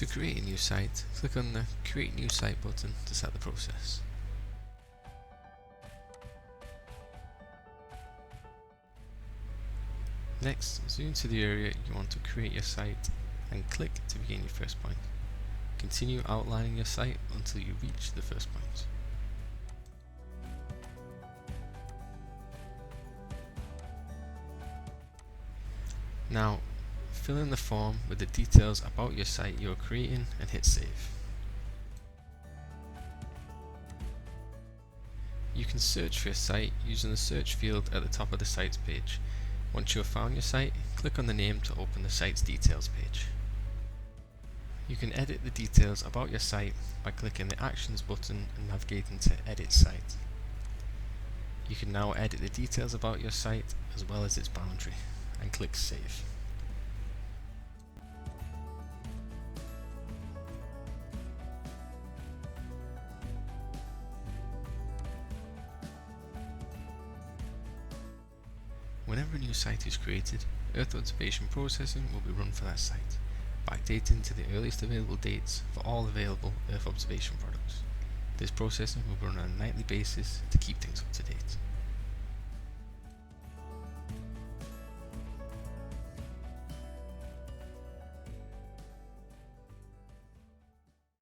To create a new site, click on the Create New Site button to start the process. Next, zoom to the area you want to create your site and click to begin your first point. Continue outlining your site until you reach the first point. Now, fill in the form with the details about your site you are creating and hit save. You can search for your site using the search field at the top of the sites page. Once you have found your site, click on the name to open the site's details page. You can edit the details about your site by clicking the Actions button and navigating to Edit Site. You can now edit the details about your site as well as its boundary, and click Save. Whenever a new site is created, Earth observation processing will be run for that site, backdating to the earliest available dates for all available Earth observation products. This processing will be run on a nightly basis to keep things up to date.